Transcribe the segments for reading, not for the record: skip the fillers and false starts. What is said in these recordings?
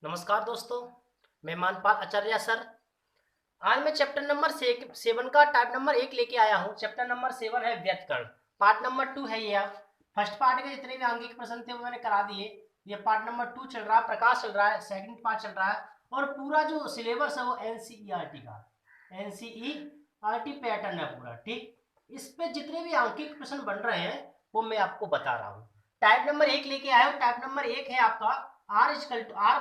नमस्कार दोस्तों, मैं मानपाल आचार्य सर। आज मैं चैप्टर नंबर 7 का टाइप नंबर 1 लेके आया हूँ। चैप्टर नंबर 7 है व्युत्करण, पार्ट नंबर 2 है ये। आप फर्स्ट पार्ट के जितने भी आंगिक प्रश्न थे वो मैंने करा दिए। ये पार्ट नंबर 2 चल रहा है, प्रकाश चल रहा है, सेकंड पार्ट चल रहा है। और पूरा जो सिलेबस है वो एनसीईआरटी का, एनसीईआरटी पैटर्न है पूरा। ठीक, इस पे जितने भी आंकिक प्रश्न बन रहे हैं वो मैं आपको बता रहा हूँ। टाइप नंबर 1 लेके आया हूँ। टाइप नंबर 1 है आपका आर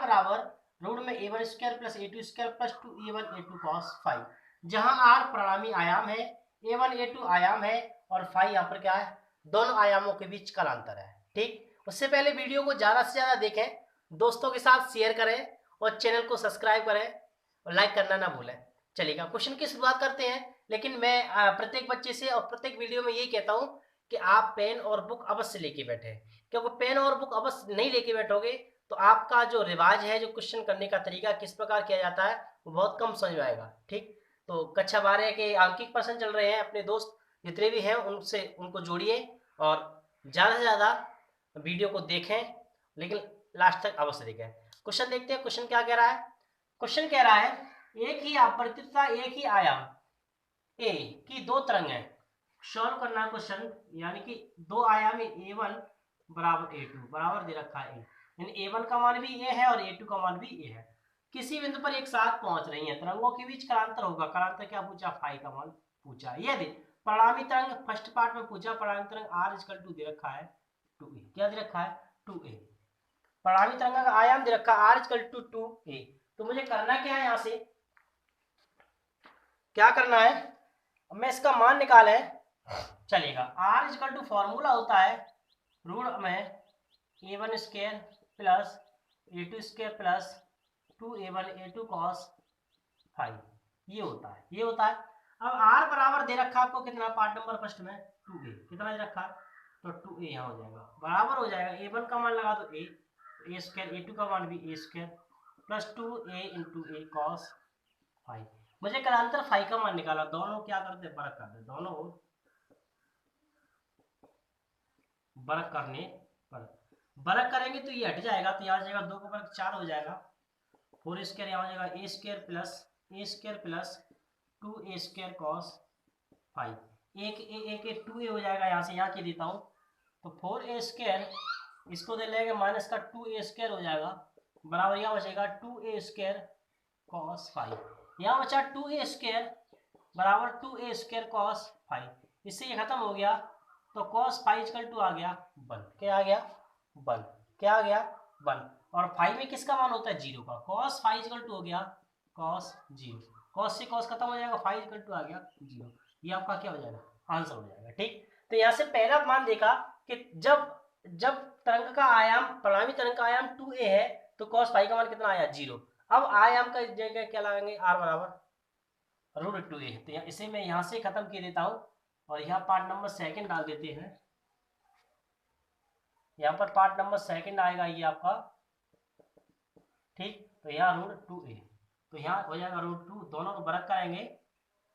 बराबर रूट में a1 square plus a2 square plus 2a1 a2 cos five, जहां r परिणामी आयाम है, a1 a2 आयाम है और फाइव यहाँ पर क्या है, दोनों आयामों के बीच कालांतर है। ठीक, उससे पहले वीडियो को ज्यादा से ज्यादा देखें, दोस्तों के साथ शेयर करें और चैनल को सब्सक्राइब करें और लाइक करना ना भूलें। चलिएगा क्वेश्चन की शुरुआत करते हैं। लेकिन मैं प्रत्येक बच्चे से और प्रत्येक वीडियो में यही कहता हूँ कि आप पेन और बुक अवश्य लेके बैठे, क्योंकि पेन और बुक अवश्य नहीं लेके बैठोगे तो आपका जो रिवाज है, जो क्वेश्चन करने का तरीका किस प्रकार किया जाता है, वो बहुत कम समझ में आएगा। ठीक, तो कक्षा 12 के आंकिक प्रश्न चल रहे हैं, अपने दोस्त जितने भी हैं उनसे उनको जोड़िए और ज़्यादा से ज़्यादा वीडियो को देखें, लेकिन लास्ट तक अवश्य देखें। क्वेश्चन देखते हैं, क्वेश्चन क्या कह रहा है। क्वेश्चन कह रहा है एक ही आवर्तता, एक ही आयाम ए की दो तरंग है। सॉल्व करना है क्वेश्चन, यानी कि दो आयामी a1 बराबर a2 बराबर दे रखा है यानी a1 का मान भी a है और a2 का मान भी a है। किसी बिंदु पर एक साथ पहुंच रही है, तरंगों के बीच कालांतर होगा। कालांतर क्या पूछा, फाई का मान पूछा। यदि परिणामी तरंग, फर्स्ट पार्ट में पूछा परिणामी तरंग r इक्वल टू दे रखा है 2a, क्या दे रखा है 2a। परिणामी तरंग का आयाम दे रखा है r इक्वल टू 2a। तो मुझे करना क्या है, यहां से क्या करना है, मैं इसका मान निकाले चलेगा। r इक्वल टू फॉर्मूला होता है रूट में a1 square plus a2 square plus 2a1 a2 cos five, ये होता है, ये होता है। अब r बराबर दे रखा है आपको कितना, पार्ट नंबर फर्स्ट में 2a, कितना दे रखा है तो 2a यहाँ हो जाएगा, बराबर हो जाएगा a1 का मान लगा दो a स्क्वायर, a2 का मान भी a square plus 2a into a cos five. मुझे कालांतर फाइव का मान निकाला, दोनों क्या करते हैं, बर्क करते, दोनों बर्क करने पर बर्क करेंगे तो ये हट जाएगा, तो यहाँ हो जाएगा 2 का वर्ग 4 हो जाएगा, 4 स्क्वायर यहाँ हो जाएगा a square plus 2a square cos five, एक 2a हो जाएगा, यहाँ से यहाँ की देता हूँ तो 4a स्क्वायर, इसको दे लेंगे माइनस का 2a स्क्वायर हो जाएगा, बराबर यहाँ बचेगा 2a स्क्वायर कॉस फाइव, यहाँ बचा 2a स्क्वायर बराबर 2a स्क्वायर कॉस फाइव। इससे ये खत्म हो गया तो कॉस फाइव इक्वल टू आ गया 1, क्या आ गया 1, क्या आ गया 1। और फाइव में किसका मान होता है, जीरो का, कॉस फाइव इक्वल टू हो गया कॉस जीरो, कॉस से कॉस खत्म हो जाएगा, फाइव इक्वल टू आ गया जीरो। ये आपका क्या हो जाएगा, आंसर हो जाएगा। ठीक, तो यहाँ से पहला मान देखा कि जब जब तरंग का आयाम, परिणामी तरंग का आयाम 2a है तो कॉस फाइव का मान कितना आया, जीरो। अब आयाम का जगह क्या लगाएंगे, r बराबर रूट 2a, तो इसे मैं यहाँ से खत्म कर देता हूँ और यहाँ पार्ट नंबर सेकंड डाल देते हैं। यहाँ पर पार्ट नंबर सेकंड आएगा ये आपका, ठीक, तो यहाँ रूट 2a, तो यहाँ हो जाएगा रूट 2, दोनों को बरक कराएंगे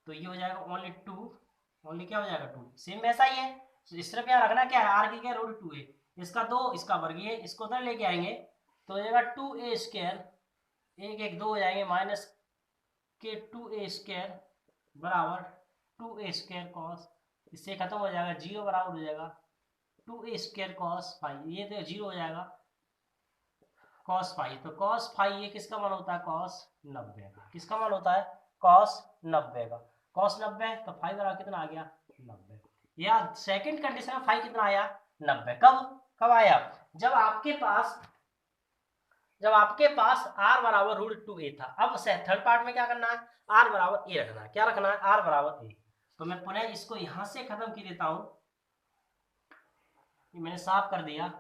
तो ये हो जाएगा ओनली 2, ओनली क्या हो जाएगा 2, सेम वैसा ही है। तो इस तरफ यहाँ रखना क्या है, आर की क्या रूट 2a, इसका 2 इसका वर्ग, ये इसको उधर लेके आएंगे तो हो जाएगा 2a स्क्वायर, एक एक 2 हो जाएंगे माइनस के 2a स्क्वायर बराबर 2a स्क्वायर कॉस, इससे खत्म हो जाएगा, जीरो बराबर हो जाएगा 2a स्क्वायर कॉस फाइव, ये तो जीरो हो जाएगा कॉस फाइव, तो कॉस फाइव ये किसका मान होता है, कॉस 90 का, किसका मान होता है, कॉस 90 का, कॉस 90 तो फाइव बराबर कितना आ गया 90। या सेकंड कंडीशन में फाइव कितना आया 90, कब कब आया, जब आपके पास r बराबर रूट 2a था। अब थर्ड पार्ट में क्या करना है, r बराबर a रखना है, क्या रखना है, r बराबर a। तो मैं पुनः इसको यहां से खत्म कर देता हूं, ये मैंने साफ कर दिया,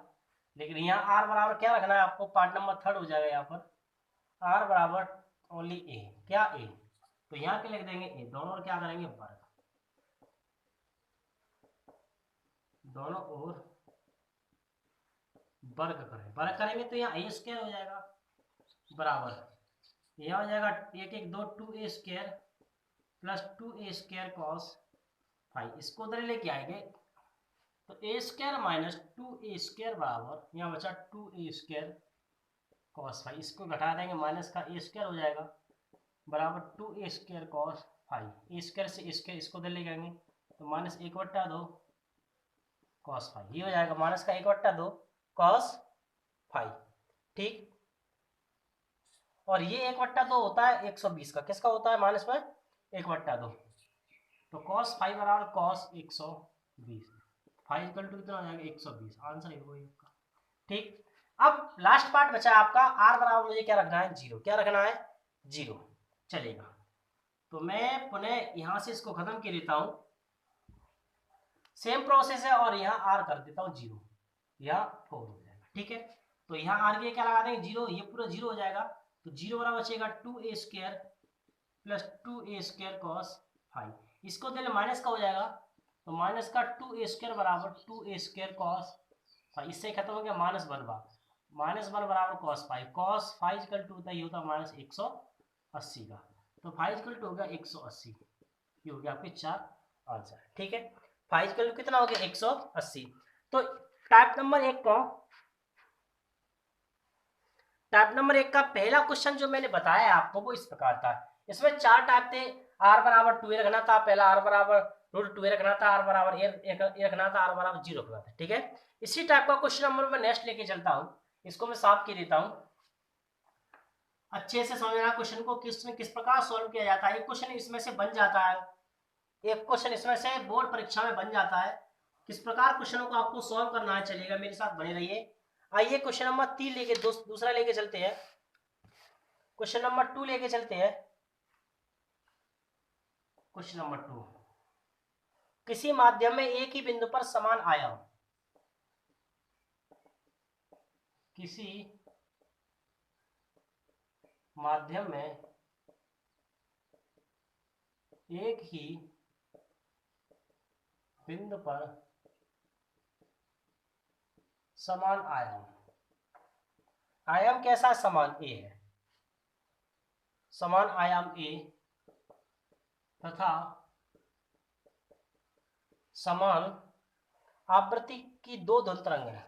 लेकिन यहाँ r बराबर क्या रखना है आपको, पार्ट नंबर थर्ड हो जाएगा, यहाँ पर r बराबर ओनली a, क्या a, तो यहाँ के लिख देंगे a, दोनों क्या करेंगे वर्ग, दोनों ओर वर्ग करें, वर्ग करेंगे तो यहाँ a स्क्वायर हो जाएगा बराबर, यहाँ हो जाएगा एक एक 2 2a square plus 2a square cos five, इसको उधर लेके आएंगे तो a square minus 2a square बराबर, यहाँ बचा 2a स्क्वायर कॉस फाइव, इसको घटा देंगे माइनस का ए स्क्वायर हो जाएगा बराबर 2a² कॉस फाइव, ए स्क्वायर से ए स्क्वायर इसको दे ले जाएंगे तो माइनस 1/2 कॉस फाइव, ये हो जाएगा माइनस का 1/2 कॉस फाइव। ठीक, और ये 1/2 होता है 120 का, किसका होता है माइनस में 1/2, तो कॉस फाइव बराबर कॉस 120, फाइव इक्वल टू कितना हो जाएगा 120, आंसर है वही आपका। ठीक, अब लास्ट पार्ट बचा है आपका, आर बराबर मुझे क्या रखना है 0, क्या रखना है 0, चलेगा। तो मैं पुनः यहां से इसको खत्म कर देता हूं, सेम प्रोसेस है, और यहाँ आर कर देता हूँ 0, यहाँ 4 हो जाएगा। ठीक है, तो यहाँ आर के क्या लगा देंगे 0, ये पूरा 0 हो जाएगा, तो 0 बराबर बचेगा 2a² plus 2a² cos five, इसको देने माइनस का हो जाएगा, तो माइनस का 2a² बराबर 2a² कॉस फाइव, इससे खत्म हो गया माइनस 1 बार, माइनस 1 बराबर cos five, cos five equal to होता है ये होता है माइनस 180 का, तो फाइव इक्वल टू हो गया 180, ये हो गया आपके 4 आंसर। ठीक है, फाइव इक्वल टू कितना हो गया 180। तो टाइप नंबर 1 का पहला क्वेश्चन जो मैंने बताया आपको वो इस प्रकार था, इसमें 4 टाइप थे, आर बराबर 2a रखना था, पहला आर बराबर √2a रखना था, आर बराबर a रखना था, आर बराबर 0 रखना था। ठीक है, इसी टाइप का क्वेश्चन नंबर मैं नेक्स्ट लेके चलता हूं, इसको मैं साफ कर देता हूं, अच्छे से समझना क्वेश्चन को किस प्रकार सॉल्व किया जाता है। एक क्वेश्चन इसमें से बन जाता है, एक क्वेश्चन इसमें से बोर्ड परीक्षा में बन जाता है, किस प्रकार क्वेश्चनों को आपको सॉल्व करना है, चलेगा मेरे साथ बने रहिए। आइए क्वेश्चन नंबर 3 लेके दूसरा लेके चलते हैं, क्वेश्चन नंबर 2 लेके चलते हैं। क्वेश्चन नंबर 2, किसी माध्यम में एक ही बिंदु पर समान आयाम, किसी माध्यम में एक ही बिंदु पर समान आयाम, आयाम कैसा समान ए है, समान आयाम ए तथा समान आवृत्ति की 2 ध्वनि तरंग है,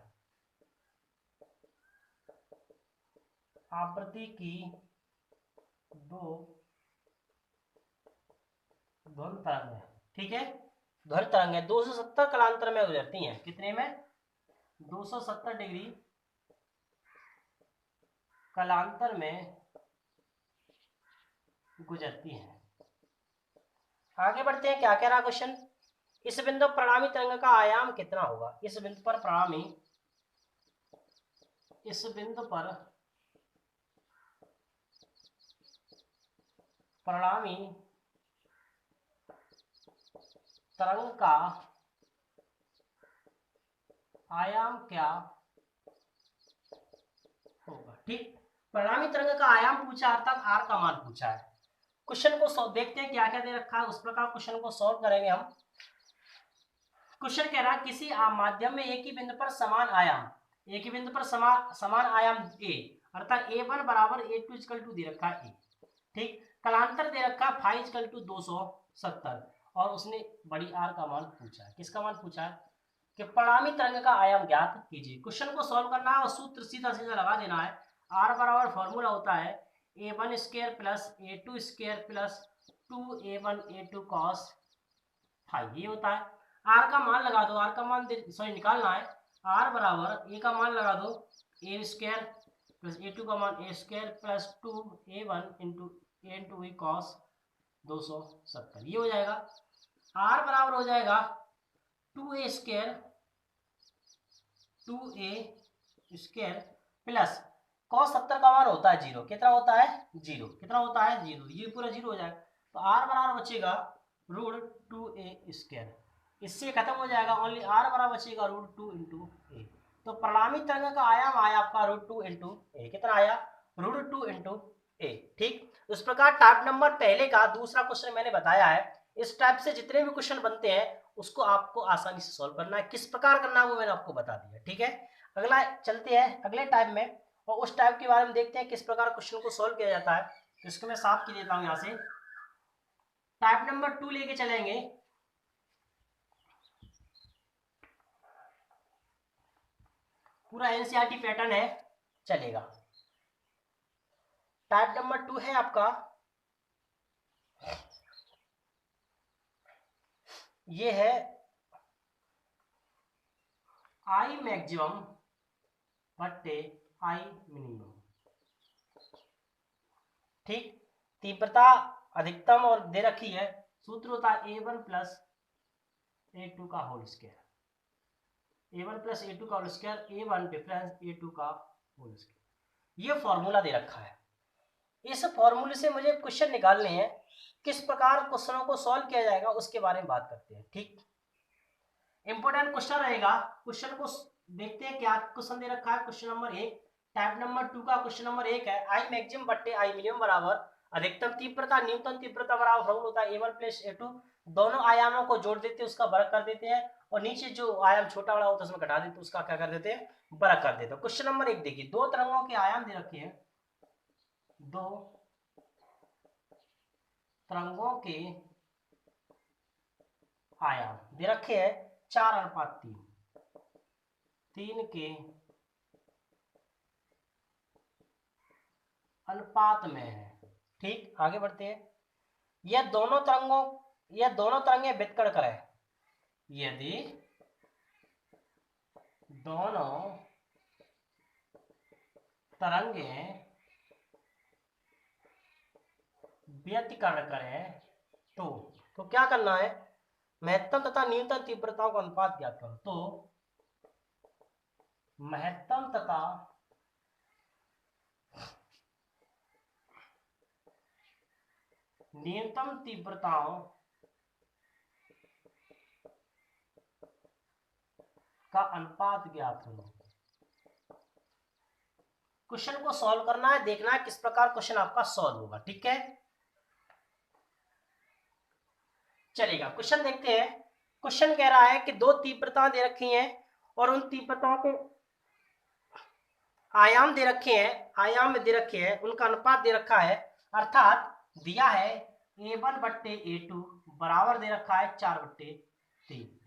आवृत्ति की 2 ध्वनि तरंग है। ठीक है, ध्वनि तरंग है 270 कालांतर में गुजरती हैं, कितने में 270 डिग्री कालांतर में गुजरती हैं। आगे बढ़ते हैं, क्या कह रहा क्वेश्चन, इस बिंदु परिणामी तरंग का आयाम कितना होगा, इस बिंदु पर परिणामी, इस बिंदु पर परिणामी तरंग का आयाम क्या होगा। ठीक, परिणामी तरंग का आयाम पूछा अर्थात आर का मान पूछा है। क्वेश्चन को देखते हैं क्या क्या दे रखा है, उस प्रकार क्वेश्चन को सॉल्व करेंगे हम। क्वेश्चन कह रहा है किसी माध्यम में एक ही बिंदु पर समान आयाम, एक ही बिंदु पर समान आयाम ए, अर्थात a1 बराबर a2 इक्वल टू दे रखा है ए। ठीक, कालांतर दे रखा है फाइव इक्वल टू 270, और उसने बड़ी आर का मान पूछा है, किसका मान पूछा है कि परिणामी तरंग का आयाम ज्ञात कीजिए। क्वेश्चन को सॉल्व करना है और सूत्र सीधा सीधा लगा देना है, आर बराबर फॉर्मूला होता है a1² plus a2² plus 2a1 a2 cos five, ये होता है। आर का मान लगा दो, आर का मान सॉरी निकालना है, आर बराबर ए का मान लगा दो a² प्लस a2 का मान a² plus 2a1 into a2 cos 270, ये हो जाएगा। आर बराबर हो जाएगा 2a² 2a² प्लस cos 70 का मान होता है 0, कितना होता है 0, कितना होता है 0, ये पूरा 0 हो जाएगा, तो आर बराबर बचेगा √2a², इससे खत्म हो जाएगा, ओनली आर बराबर बचेगा √2 इंटू ए। तो परिणामी तरंग का आयाम आया आपका √2 इंटू ए, कितना आया √2 इंटू ए। ठीक, उस प्रकार टाइप नंबर पहले का दूसरा क्वेश्चन मैंने बताया है, इस टाइप से जितने भी क्वेश्चन बनते हैं उसको आपको आसानी से सॉल्व करना है, किस प्रकार करना है वो मैंने आपको बता दिया। ठीक है, अगला चलते हैं अगले टाइप में, और उस टाइप के बारे में देखते हैं किस प्रकार क्वेश्चन को सॉल्व किया जाता है। तो इसको मैं साफ कर देता हूं, यहां से टाइप नंबर 2 लेके चलेंगे। पूरा एनसीईआरटी पैटर्न है, चलेगा। टाइप नंबर 2 है आपका, ये है आई मैक्सिमम बट्टे आई मिनिमम। ठीक, तीव्रता अधिकतम और दे रखी है, सूत्र होता है A1 प्लस A2 का whole square, A1 plus A2 का whole square, A1 difference A2 का होल स्क्वायर। ये फॉर्मूला दे रखा है। इस फॉर्मूले से मुझे क्वेश्चन निकालने हैं, किस प्रकार क्वेश्चनों को सॉल्व किया जाएगा उसके बारे में बात करते हैं। ठीक, इंपोर्टेंट क्वेश्चन रहेगा। क्वेश्चन को देखते हैं, क्या क्वेश्चन दे रखा है। क्वेश्चन नंबर 1 टाइप नंबर 2 का क्वेश्चन नंबर 1 है, आई मैक्सिमम बट्टे आई मिनिमम बराबर अधिकतम तीव्रता न्यूनतम तीव्रता बराबर फॉर्मूला होता है A1 प्लस A2। दोनों आयामों को जोड़ देते हैं, उसका वर्ग कर देते हैं, और नीचे जो आयाम छोटा बड़ा होता है उसमें घटा देते हैं, उसका क्या कर देते हैं, वर्ग कर देते हैं। क्वेश्चन नंबर 1 देखिए, दो तरंगों के आयाम दे रखे हैं, दो तरंगों के आयाम दे रखे हैं 4:3, 3 के अनुपात में है। ठीक, आगे बढ़ते हैं। यह दोनों तरंगे व्युत्कर्ण करें, यदि दोनों तरंगे व्यतिकरण करें तो क्या करना है, महत्तम तथा न्यूनतम तीव्रताओं का अनुपात ज्ञात करो। तो महत्तम तथा न्यूनतम तीव्रताओं का अनुपात ज्ञात करो। क्वेश्चन को सॉल्व करना है, देखना है किस प्रकार क्वेश्चन आपका सॉल्व होगा। ठीक है, चलेगा, क्वेश्चन देखते हैं। क्वेश्चन कह रहा है कि दो तीव्रता दे रखी हैं और उन तीव्रताओं के आयाम दे रखे हैं, आयाम में दे रखे हैं, उनका अनुपात दे रखा है, अर्थात दिया है A1 बट्टे A2 बराबर दे रखा है 4/3।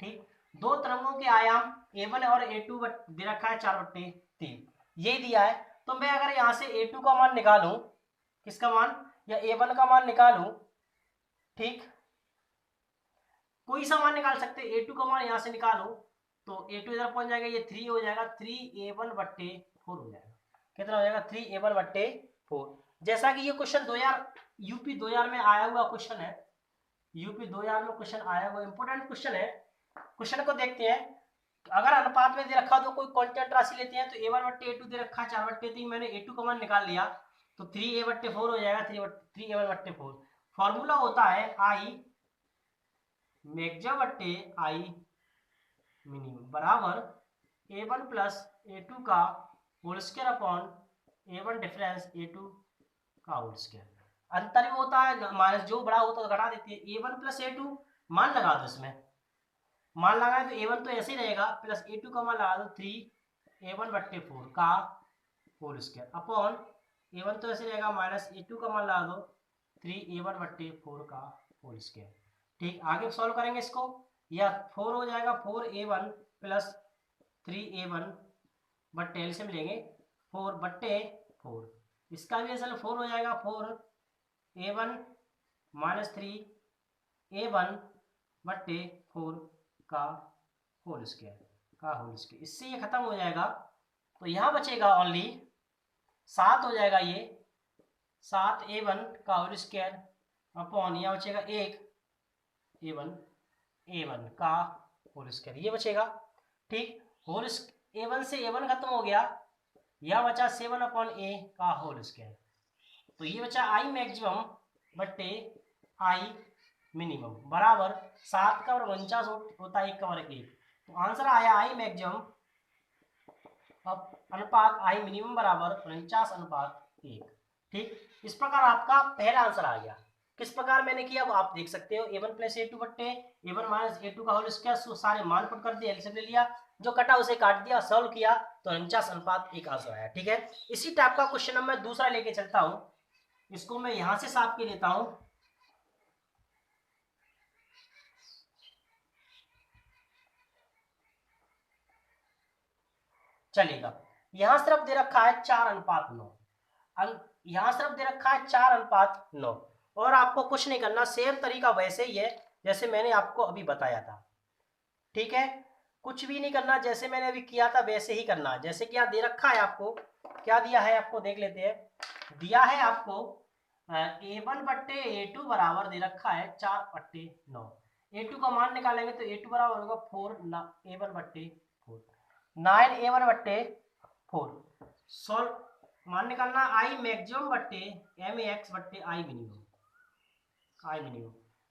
ठीक, दो तरंगों के आयाम A1 और A2 दे रखा है 4/3, ये दिया है। तो मैं अगर यहां से A2 का मान निकालूं, किसका मान, या A1 का मान निकालूं, ठीक, कोई सा मान निकाल सकते हैं। A2 का मान यहां से निकालो तो A2 इधर पहुंच जाएगा, ये 3 हो जाएगा, 3A1/4 हो जाएगा। कितना हो जाएगा, 3A1/4। जैसा कि ये क्वेश्चन 2000 यूपी 2000 में आया हुआ क्वेश्चन है, यूपी 2000 में क्वेश्चन आया हुआ इंपोर्टेंट क्वेश्चन है। क्वेश्चन को देखते हैं। अगर अनुपात में दे रखा तो कोई कांस्टेंट राशि लेते हैं, तो A1/A2 दे रखा 4/3, मैंने A2 का मान निकाल लिया तो 3A/4 हो जाएगा, 3A1/4। फॉर्मूला होता है आई मैक्सिमम बट्टे आई मिनिमम बराबर A1 प्लस A2 का whole square upon A1 difference A2 का होल स्क्वायर। अंतर में होता है माइनस, जो बड़ा होता है तो घटा देते हैं। A1 प्लस A2 मान लगा दो, इसमें मान लगाए तो A1 तो ऐसे ही रहेगा, प्लस A2 का मान लगा दो 3A1/4 का होल स्क्वायर अपॉन A1 तो ऐसे रहेगा, माइनस A2 का मान लगा दो 3A1/4 का होल स्क्वायर। ठीक, आगे सॉल्व करेंगे इसको, या 4 हो जाएगा, 4A1 प्लस 3A1 एलसीएम लेंगे 4/4, इसका भी असल 4 हो जाएगा, 4A1 माइनस 3A1/4 का होल स्क्वायर, इससे ये खत्म हो जाएगा। तो यहाँ बचेगा ओनली 7 हो जाएगा, ये 7A1 का होल स्क्वायर अपॉन यहाँ बचेगा 1A1 का होल स्क्वायर, ये बचेगा। ठीक, होल A1 से A1 खत्म हो गया, यह बचा 7/A का होल स्क्वायर। तो ये बचा आई मैक्सिमम बट्टे आई मिनिमम बराबर 7 का वर्ग 49 होता है, 1 का वर्ग 1। तो आंसर आया आई मैक्सिमम अनुपात आई मिनिमम बराबर 49/1। ठीक, इस प्रकार आपका पहला आंसर आ गया। किस प्रकार मैंने किया वो आप देख सकते हो। A1 प्लस A2 बट्टे A1 माइनस A2 का होल स्क्वायर, सारे मान पुट कर दिया, एलसीएम ले लिया, जो कटा उसे काट दिया, सॉल्व किया तो 49/1 आंसर आया। ठीक है, इसी टाइप का क्वेश्चन अब मैं दूसरा लेके चलता हूं, इसको मैं यहां से साफ के लेता हूं। चलेगा, यहां सिर्फ दे रखा है 4:9, यहाँ सिर्फ दे रखा है 4:9 और आपको कुछ नहीं करना, सेम तरीका वैसे ही है जैसे मैंने आपको अभी बताया था। ठीक है, कुछ भी नहीं करना, जैसे मैंने अभी किया था वैसे ही करना। जैसे कि यहाँ दे रखा है आपको, क्या दिया है आपको देख लेते हैं। दिया है आपको A1/A2 बराबर दे रखा है 4/9। A2 का मान निकालेंगे तो A2 बराबर होगा 4 A1/4 9 A1/4। सॉल्व मान निकालना आई मैक्सिमम बट्टे MAX बट्टे आई मिनिमम।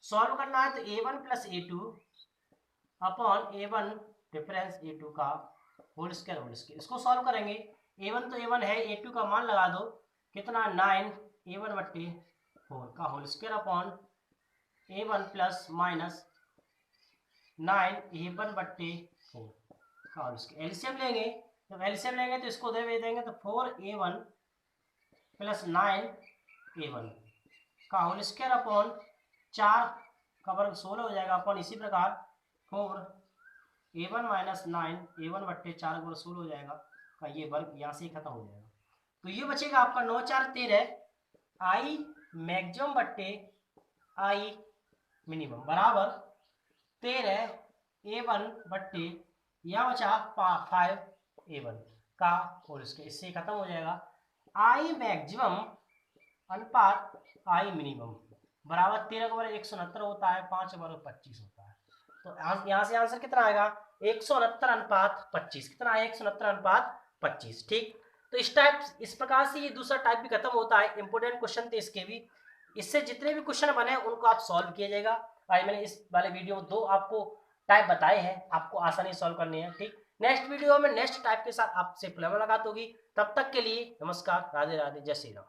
सॉल्व करना है तो A1 plus A2 upon A1 difference A2 का होल स्क्वायर। इसको सॉल्व करेंगे, A1 तो A1 है, A2 का मान लगा दो कितना 9 A1/4 का whole square upon A1 plus minus 9 A1/4 का होल स्क्वायर। एलसीएम लेंगे, जब एलसीएम लेंगे तो इसको दे देंगे तो 4A1 प्लस 9A1 का होल स्क्वायर अपॉन 4 का वर्ग 16 हो जाएगा अपॉन इसी प्रकार 4A1 माइनस 9 A1/4 का वर्ग 16 हो जाएगा का ये वर्ग यहाँ से खत्म हो जाएगा। तो ये बचेगा आपका 9 4 13 आई मैक्सिमम बट्टे आई मिनिमम बराबर 13 A1/, यहाँ बचा 5A1 का होल स्क्वायर। इससे खत्म हो जाएगा आई मैक्सिमम अनुपात आई मिनिमम बराबर 13 का वर्ग 169 होता है, 5 वर्ग 25 होता है। तो यहाँ से आंसर कितना आएगा 169/25। कितना आएगा 169/25। ठीक, तो इस प्रकार से ये दूसरा टाइप भी खत्म होता है। इंपोर्टेंट क्वेश्चन थे इसके भी। इससे जितने भी क्वेश्चन बने उनको आप सॉल्व किया जाएगा। आज मैंने इस वाले वीडियो में 2 आपको टाइप बताए हैं, आपको आसानी सॉल्व करनी है। ठीक, नेक्स्ट वीडियो में नेक्स्ट टाइप के साथ आपसे फिर मुलाकात होगी। तब तक के लिए नमस्कार, राधे राधे, जय श्री राम।